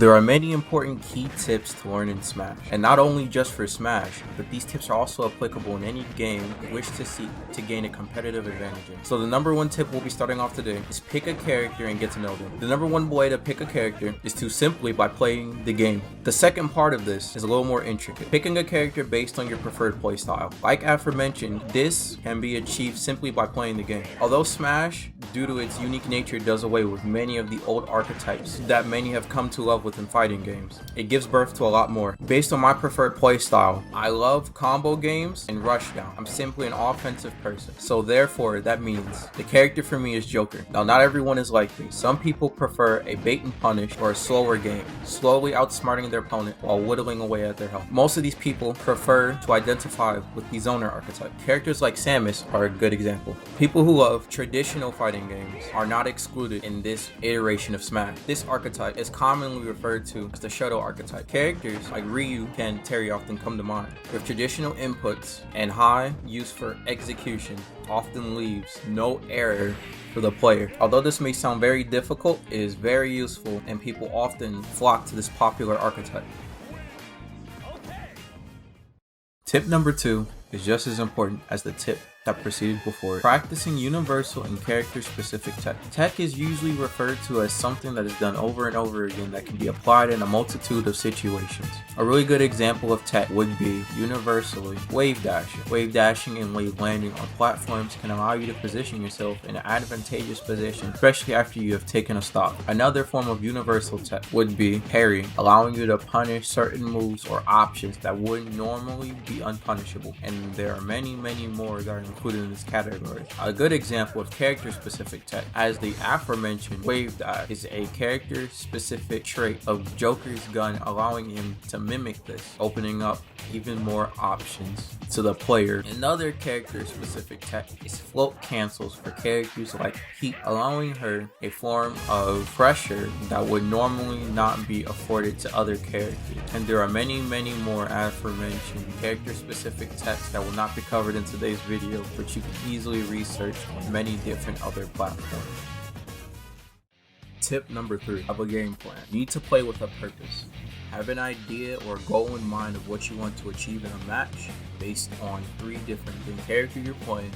There are many important key tips to learn in Smash, and not only just for Smash, but these tips are also applicable in any game you wish to seek to gain a competitive advantage in. So the number one tip we'll be starting off today is pick a character and get to know them. The number one way to pick a character is to simply by playing the game. The second part of this is a little more intricate. Picking a character based on your preferred playstyle. Like aforementioned, this can be achieved simply by playing the game. Although Smash, due to its unique nature, does away with many of the old archetypes that many have come to love within fighting games, it gives birth to a lot more. Based on my preferred playstyle, I love combo games and rushdown. I'm simply an offensive person, so therefore that means the character for me is Joker. Now, not everyone is like me. Some people prefer a bait and punish or a slower game, slowly outsmarting their opponent while whittling away at their health. Most of these people prefer to identify with the zoner archetype. Characters like Samus are a good example. People who love traditional fighting games are not excluded in this iteration of Smash. This archetype is commonly referred to as the Shiloh archetype. Characters like Ryu, Ken, Terry often come to mind. With traditional inputs and high use for execution, often leaves no error for the player. Although this may sound very difficult, it is very useful and people often flock to this popular archetype. Tip number 2 is just as important as the tip that preceded before it. Practicing universal and character-specific tech. Tech is usually referred to as something that is done over and over again that can be applied in a multitude of situations. A really good example of tech would be universally wave dashing. Wave dashing and wave landing on platforms can allow you to position yourself in an advantageous position, especially after you have taken a stock. Another form of universal tech would be parry, allowing you to punish certain moves or options that wouldn't normally be unpunishable. And there are many more that are included in this category. A good example of character-specific tech, as the aforementioned wave dash, is a character-specific trait of Joker's gun, allowing him to mimic this, opening up even more options to the player. Another character-specific tech is float cancels for characters like Heat, allowing her a form of pressure that would normally not be afforded to other characters. And there are many more aforementioned character-specific techs that will not be covered in today's video, but you can easily research on many different other platforms. Tip number 3, have a game plan. You need to play with a purpose. Have an idea or goal in mind of what you want to achieve in a match based on 3 different things: character you're playing,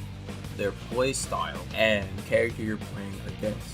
their play style, and character you're playing against.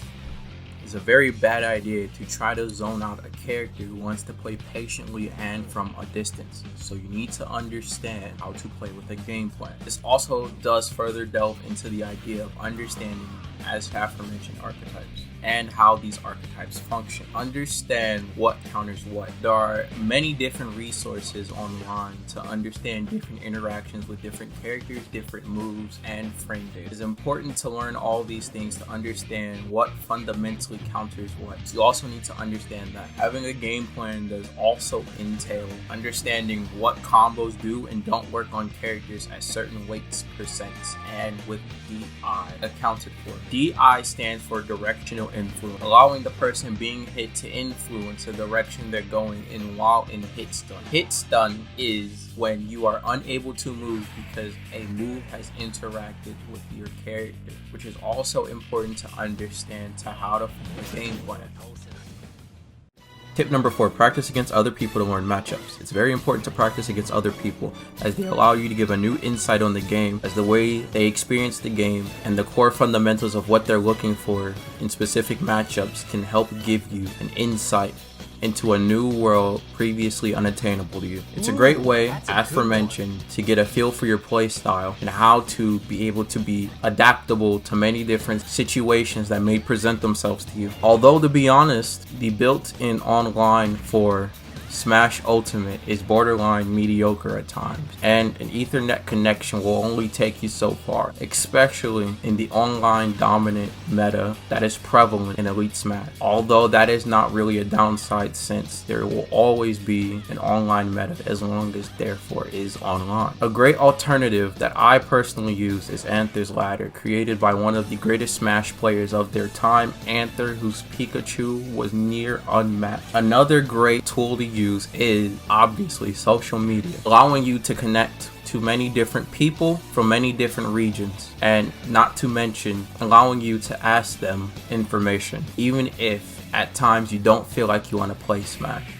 It's a very bad idea to try to zone out a character who wants to play patiently and from a distance. So you need to understand how to play with a game plan. This also does further delve into the idea of understanding, as aforementioned, archetypes and how these archetypes function. Understand what counters what. There are many different resources online to understand different interactions with different characters, different moves, and frame data. It is important to learn all these things to understand what fundamentally counters what. You also need to understand that having a game plan does also entail understanding what combos do and don't work on characters at certain weights, percents, and with DI accounted for. DI stands for directional influence, allowing the person being hit to influence the direction they're going in while in hit stun. Hit stun is when you are unable to move because a move has interacted with your character, which is also important to understand to how to form a game plan. Tip number 4, practice against other people to learn matchups. It's very important to practice against other people as they allow you to give a new insight on the game, as the way they experience the game and the core fundamentals of what they're looking for in specific matchups can help give you an insight into a new world previously unattainable to you. It's a great way, aforementioned, to get a feel for your play style and how to be able to be adaptable to many different situations that may present themselves to you. Although, to be honest, the built-in online for Smash Ultimate is borderline mediocre at times, and an Ethernet connection will only take you so far, especially in the online dominant meta that is prevalent in Elite Smash. Although that is not really a downside, since there will always be an online meta as long as therefore is online. A great alternative that I personally use is Anther's Ladder, created by one of the greatest Smash players of their time, Anther, whose Pikachu was near unmatched. Another great tool to use is obviously social media, allowing you to connect to many different people from many different regions, and not to mention allowing you to ask them information even if at times you don't feel like you want to play Smash.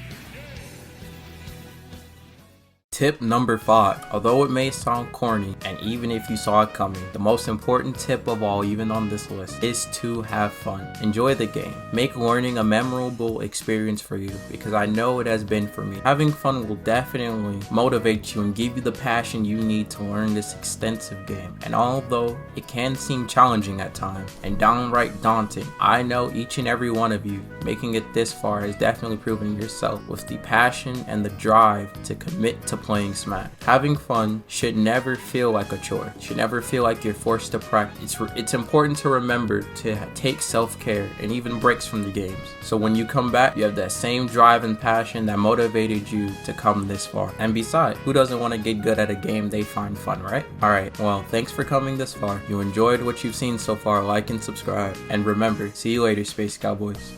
Tip number 5. Although it may sound corny, and even if you saw it coming, the most important tip of all, even on this list, is to have fun. Enjoy the game. Make learning a memorable experience for you, because I know it has been for me. Having fun will definitely motivate you and give you the passion you need to learn this extensive game. And although it can seem challenging at times and downright daunting, I know each and every one of you making it this far has definitely proven yourself with the passion and the drive to commit to playing Smash. Having fun should never feel like a chore. It should never feel like you're forced to practice. It's important to remember to take self-care and even breaks from the games. So when you come back, you have that same drive and passion that motivated you to come this far. And besides, who doesn't want to get good at a game they find fun, right? Alright, well, thanks for coming this far. If you enjoyed what you've seen so far, like and subscribe. And remember, see you later, Space Cowboys.